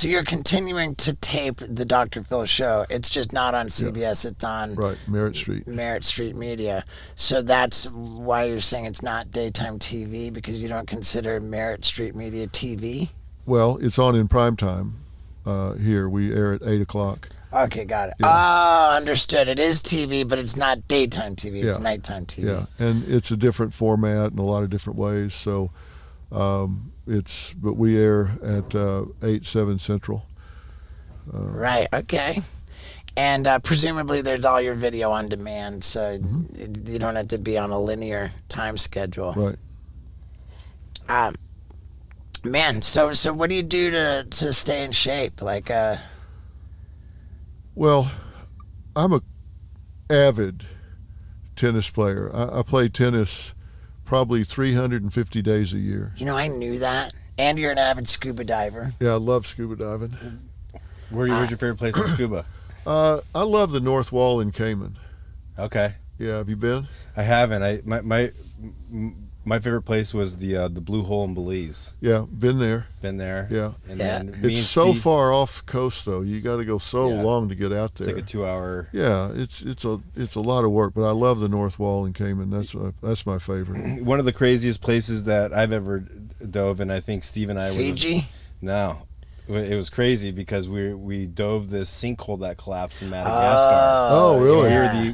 So you're continuing to tape the Dr. Phil show. It's just not on CBS. It's on Merritt Street. Merritt Street Media. So that's why you're saying it's not daytime TV, because you don't consider Merritt Street Media TV? Well, it's on in prime time here. We air at 8 o'clock. Okay, got it. Yeah. Oh, understood. It is TV, but it's not daytime TV. It's nighttime TV. Yeah, and it's a different format in a lot of different ways. So but we air at 8, 7 Central. Right, okay. And presumably there's all your video on demand, so you don't have to be on a linear time schedule. Right. Man, so what do you do to stay in shape? Like, Well, I'm a avid tennis player. I play tennis probably 350 days a year. you know, I knew that. And you're an avid scuba diver. Yeah, I love scuba diving. Where's your favorite place to scuba? I love the North Wall in Cayman. Okay. Yeah, have you been? I haven't. My favorite place was the Blue Hole in Belize. Yeah, been there. Been there. Yeah. And Yeah. then me It's and so Steve, far off coast though. You got to go so long to get out there. It's like a 2-hour. Yeah, it's a lot of work, but I love the North Wall in Cayman. That's my favorite. One of the craziest places that I've ever dove, and I think Steve and I were. Fiji? No. It was crazy because we dove this sinkhole that collapsed in Madagascar. Oh, really? Yeah.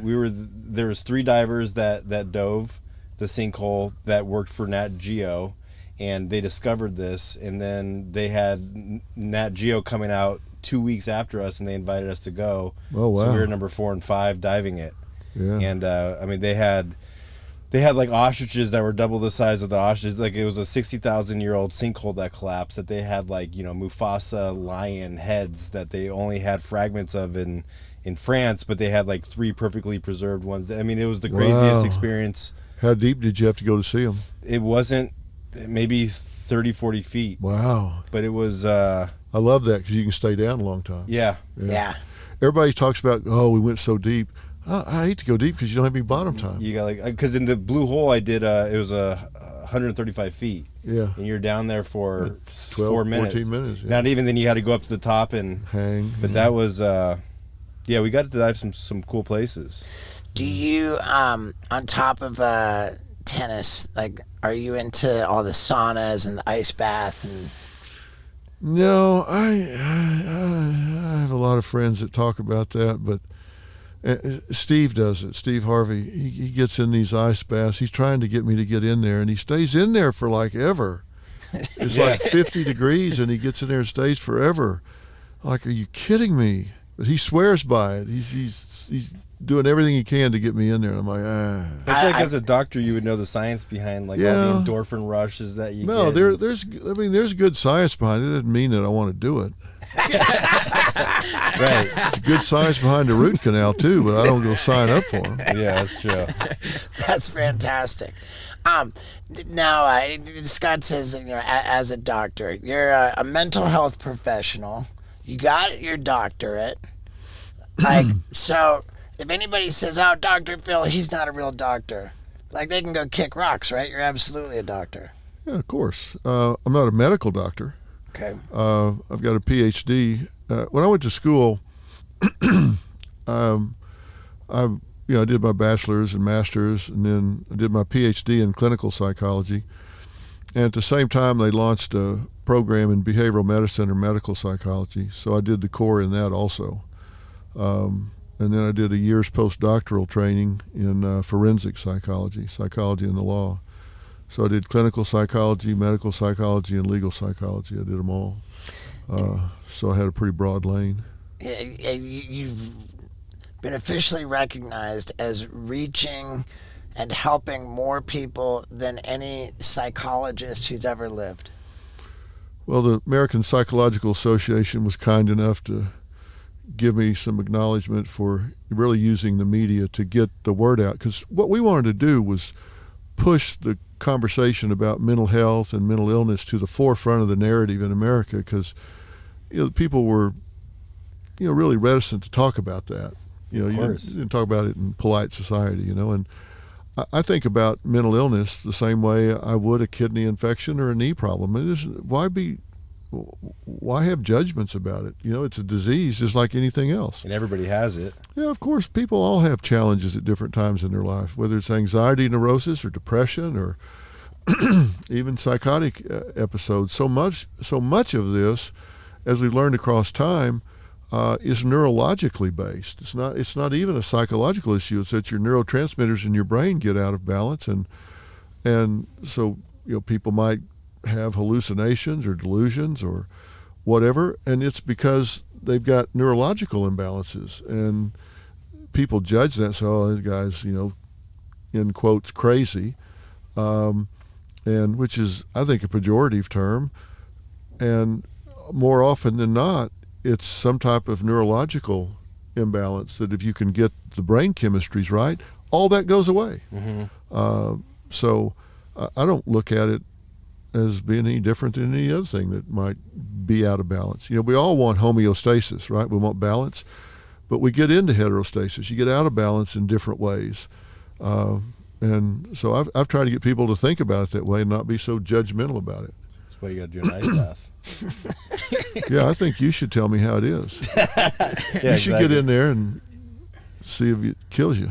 There was 3 divers that dove the sinkhole that worked for Nat Geo, and they discovered this, and then they had Nat Geo coming out 2 weeks after us, and they invited us to go. Oh, wow. So we were number 4 and 5 diving it. Yeah. And I mean, they had like ostriches that were double the size of the ostriches. Like, it was a 60,000-year-old sinkhole that collapsed, that they had, like, Mufasa lion heads that they only had fragments of in France, but they had like 3 perfectly preserved ones. I mean, it was the craziest experience. How deep did you have to go to see them? It wasn't maybe 30, 40 feet. Wow. But it was, I love that because you can stay down a long time. yeah. Everybody talks about, we went so deep. I hate to go deep because you don't have any bottom time. You got like, because in the Blue Hole I did, it was 135 feet. Yeah. And you're down there for 12, 4 minutes. 14 minutes. Yeah. Not even then, you had to go up to the top and hang. But that was, we got to dive some cool places. Do you, on top of tennis, like, are you into all the saunas and the ice bath? And No, I have a lot of friends that talk about that, but Steve does it. Steve Harvey, he gets in these ice baths. He's trying to get me to get in there, and he stays in there for like ever. It's like 50 degrees, and he gets in there and stays forever. Like, are you kidding me? But he swears by it. He's doing everything he can to get me in there. And I'm like, I feel like as a doctor, you would know the science behind like all the endorphin rushes that you get. No, there's good science behind it. It doesn't mean that I want to do it. Right. It's good science behind the root canal too, but I don't go sign up for them. Yeah, that's true. That's fantastic. Now, Scott says, as a doctor, you're a mental health professional. You got your doctorate. Like, so if anybody says, "Oh, Dr. Phil, he's not a real doctor," like, they can go kick rocks, right? You're absolutely a doctor. Yeah, of course. I'm not a medical doctor. Okay. I've got a PhD. When I went to school, I did my bachelor's and master's, and then I did my PhD in clinical psychology. And at the same time, they launched a program in behavioral medicine or medical psychology. So I did the core in that also. And then I did a year's postdoctoral training in forensic psychology in the law. So I did clinical psychology, medical psychology, and legal psychology. I did them all. So I had a pretty broad lane. You've been officially recognized as reaching and helping more people than any psychologist who's ever lived. Well, the American Psychological Association was kind enough to give me some acknowledgement for really using the media to get the word out. Because what we wanted to do was push the conversation about mental health and mental illness to the forefront of the narrative in America, because people were really reticent to talk about that. You didn't talk about it in polite society, and I think about mental illness the same way I would a kidney infection or a knee problem. Why be why have judgments about it? It's a disease just like anything else. And everybody has it. Yeah, of course, people all have challenges at different times in their life, whether it's anxiety, neurosis, or depression, or even psychotic episodes. So much of this, as we've learned across time, is neurologically based. It's not even a psychological issue. It's that your neurotransmitters in your brain get out of balance, and so people might have hallucinations or delusions or whatever, and it's because they've got neurological imbalances, and people judge that. So, oh, that guy's in quotes crazy, and which is, I think, a pejorative term, and more often than not, it's some type of neurological imbalance that if you can get the brain chemistries right, all that goes away. So I don't look at it as being any different than any other thing that might be out of balance. We all want homeostasis, right? We want balance, but we get into heterostasis. You get out of balance in different ways. And so I've tried to get people to think about it that way and not be so judgmental about it. That's why you got to do an ice bath. Yeah, I think you should tell me how it is. You should get in there and see if it kills you.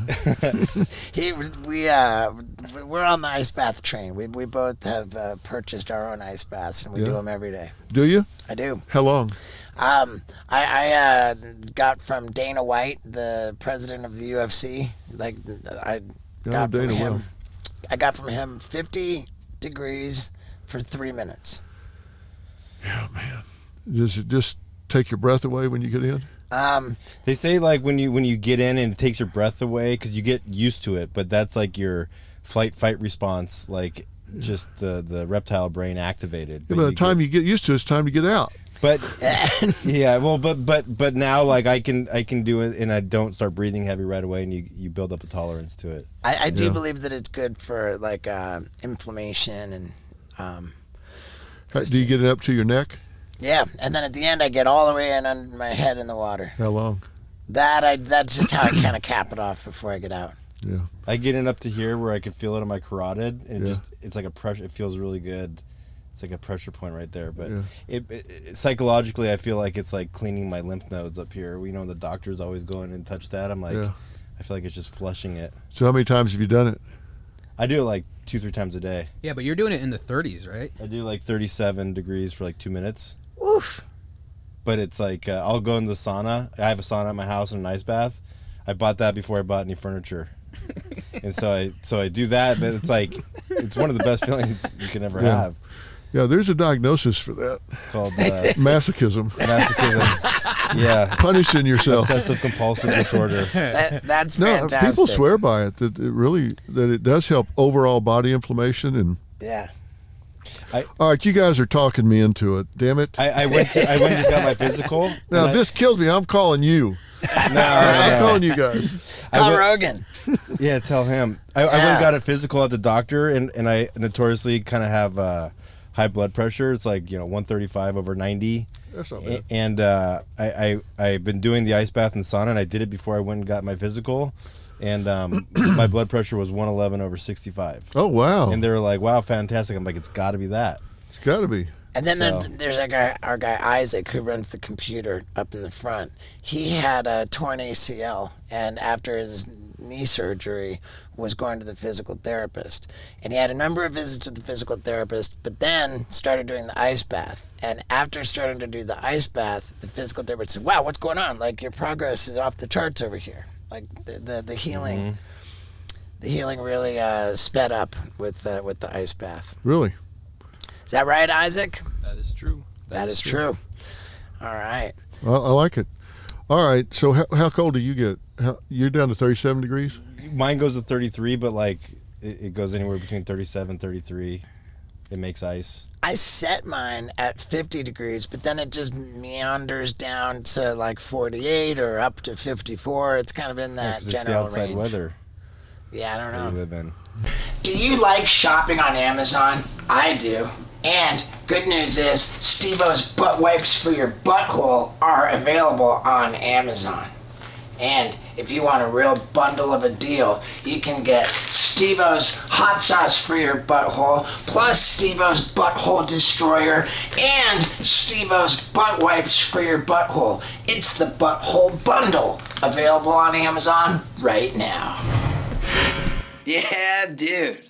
We're on the ice bath train. We both have purchased our own ice baths, and we do them every day. Do you? I do. How long? I got from Dana White, the president of the UFC. I got from him 50 degrees for 3 minutes. Yeah, man. Does it just take your breath away when you get in? They say like when you get in and it takes your breath away because you get used to it, but that's like your fight response, like just the reptile brain activated. Yeah, by the time you get used to it, it's time to get out. But yeah, well, but now like I can do it and I don't start breathing heavy right away, and you build up a tolerance to it. I do believe that it's good for like inflammation and. Do you get it up to your neck? Yeah, and then at the end I get all the way in under my head in the water. How long? That's just how I kind of cap it off before I get out. Yeah. I get it up to here where I can feel it in my carotid, and it's like a pressure. It feels really good. It's like a pressure point right there. But it psychologically, I feel like it's like cleaning my lymph nodes up here. The doctor's always going and touch that. I'm like, I feel like it's just flushing it. So how many times have you done it? I do it like 2-3 times a day. Yeah, but you're doing it in the 30s, right? I do like 37 degrees for like 2 minutes. Oof. But it's like I'll go in the sauna. I have a sauna at my house and an ice bath. I bought that before I bought any furniture. And so I do that, but it's like it's one of the best feelings you can ever have. Yeah, there's a diagnosis for that. It's called masochism. Masochism. Yeah. Punishing yourself. Obsessive compulsive disorder. That's no, fantastic. people swear by it that it does help overall body inflammation and. Yeah. All right, you guys are talking me into it. Damn it! I went and just got my physical. Now this kills me. I'm calling you. I'm calling you guys. Call Rogan. Yeah, tell him. I went and got a physical at the doctor, and I notoriously kind of have high blood pressure. It's like 135/90. That's not bad. And I've been doing the ice bath and sauna, and I did it before I went and got my physical. And my blood pressure was 111/65. Oh, wow. And they were like, wow, fantastic. I'm like, it's got to be that. It's got to be. And then there's our guy Isaac, who runs the computer up in the front. He had a torn ACL, and after his knee surgery was going to the physical therapist. And he had a number of visits with the physical therapist, but then started doing the ice bath. And after starting to do the ice bath, the physical therapist said, wow, what's going on? Like, your progress is off the charts over here. Like the healing, the healing really sped up with the ice bath. Really? Is that right, Isaac? That is true. That is true. All right. Well, I like it. All right. So how cold do you get? You're down to 37 degrees? Mine goes to 33, but like it goes anywhere between 37, 33. It makes ice. I set mine at 50 degrees, but then it just meanders down to like 48 or up to 54. It's kind of in that general it's the outside range. weather. Yeah, I don't know. That you live in. Do you like shopping on Amazon? I do. And good news is, Steve-O's butt wipes for your butthole are available on Amazon. And if you want a real bundle of a deal, you can get Steve-O's hot sauce for your butthole, plus Steve-O's butthole destroyer, and Steve-O's butt wipes for your butthole. It's the Butthole Bundle, available on Amazon right now. Yeah, dude.